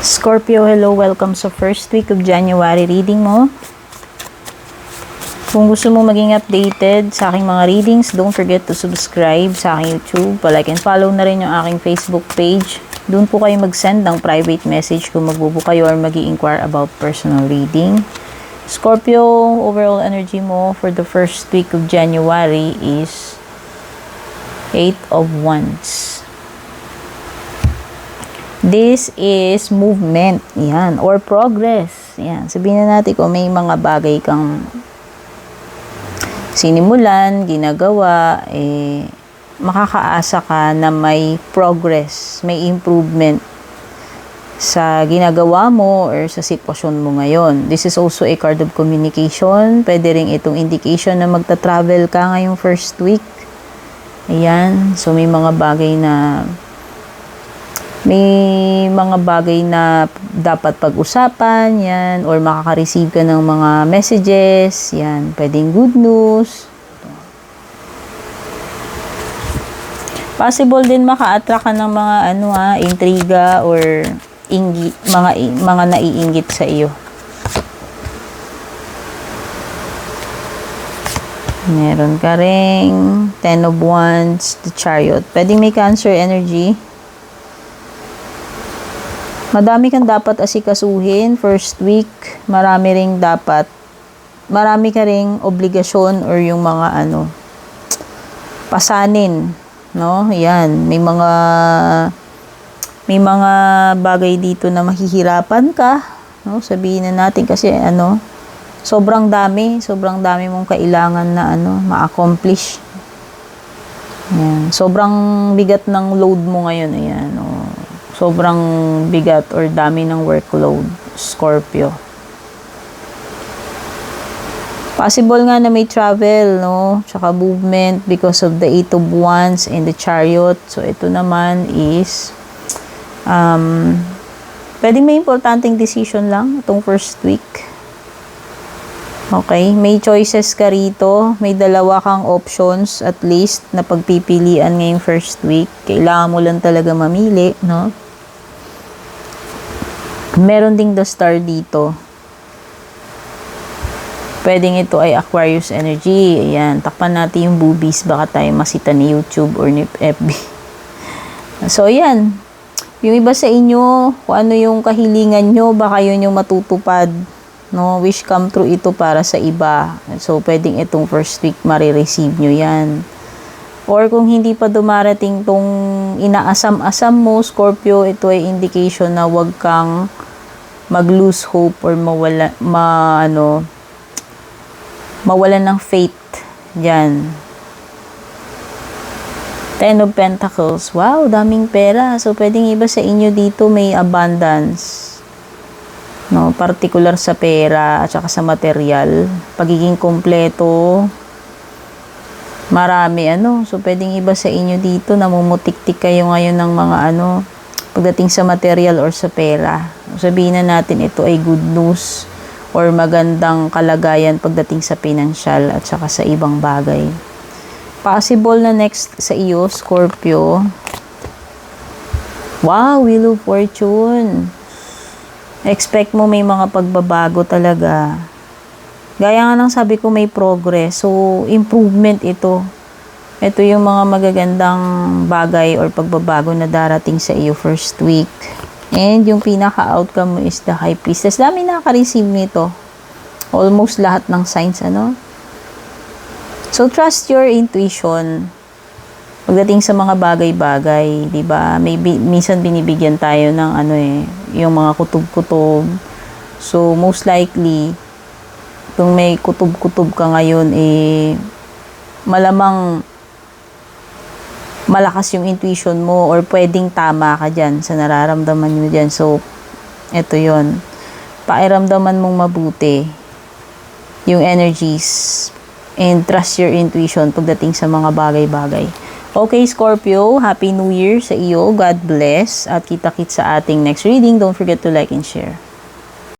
Scorpio, hello, welcome sa first week of January reading mo. Kung gusto mo maging updated sa aking mga readings, don't forget to subscribe sa aking YouTube. Like and follow na rin yung aking Facebook page. Doon po kayo mag-send ng private message kung magbubook kayo or mag-i-inquire about personal reading. Scorpio, overall energy mo for the first week of January is 8 of Wands. This is movement, yan, or progress. Yan, sabihin na natin kung may mga bagay kang sinimulan, ginagawa, makakaasa ka na may progress, may improvement sa ginagawa mo or sa sitwasyon mo ngayon. This is also a card of communication. Pwede rin itong indication na magta-travel ka ngayong first week. Ayan, so may mga bagay na dapat pag-usapan, yan, or makaka-receive ka ng mga messages, yan, pwedeng good news. Possible din maka-attract ka ng mga intriga or mga naiinggit sa iyo. Meron ka ring 10 of Wands, the Chariot. Pwedeng may Cancer energy. Madami kang dapat asikasuhin first week. Marami ka ring obligasyon or yung mga pasanin, no? Yan, may mga bagay dito na mahihirapan ka, no? Sabihin na natin kasi sobrang dami mong kailangan na ma-accomplish. Yan, sobrang bigat ng load mo ngayon, ayan, sobrang bigat or dami ng workload, Scorpio. Possible nga na may travel, no? Tsaka movement because of the 8 of Wands and the Chariot. So, ito naman is pwedeng may importanteng decision lang itong first week. Okay? May choices ka rito. May dalawa kang options at least na pagpipilian ngayong first week. Kailangan mo lang talaga mamili, no? Meron ding the Star dito. Pwedeng ito ay Aquarius energy. Ayan, takpan natin yung boobies. Baka tayo masita ni YouTube or ni FB. So, ayan. Yung iba sa inyo, kung ano yung kahilingan nyo, baka yun yung matutupad. No? Wish come true ito para sa iba. So, pwedeng itong first week marireceive nyo yan. Or kung hindi pa dumarating tong inaasam-asam mo, Scorpio, ito ay indication na wag kang mag-lose hope or mawalan ng faith. Diyan. 10 of Pentacles. Wow, daming pera. So, pwedeng iba sa inyo dito may abundance. No, particular sa pera at saka sa material. Pagiging kompleto. Marami, So, pwedeng iba sa inyo dito, namumutik-tik kayo ngayon ng mga pagdating sa material or sa pera. Sabihin na natin, ito ay good news or magandang kalagayan pagdating sa financial at saka sa ibang bagay. Possible na next sa iyo, Scorpio. Wow, Wheel of Fortune. Expect mo may mga pagbabago talaga. Gaya nga ng sabi ko, may progress. So, improvement ito. Ito yung mga magagandang bagay or pagbabago na darating sa iyo first week. And yung pinaka-outcome mo is the High Priestess. Dami nakaka-receive nito. Almost lahat ng signs, So, trust your intuition. Pagdating sa mga bagay-bagay, di ba? Minsan binibigyan tayo ng yung mga kutob-kutob. So, most likely, kung may kutob-kutob ka ngayon, malamang malakas yung intuition mo or pwedeng tama ka dyan sa nararamdaman nyo dyan. So, eto yon. Pairamdaman mong mabuti yung energies and trust your intuition pagdating sa mga bagay-bagay. Okay, Scorpio, Happy New Year sa iyo. God bless. At kita-kits sa ating next reading. Don't forget to like and share.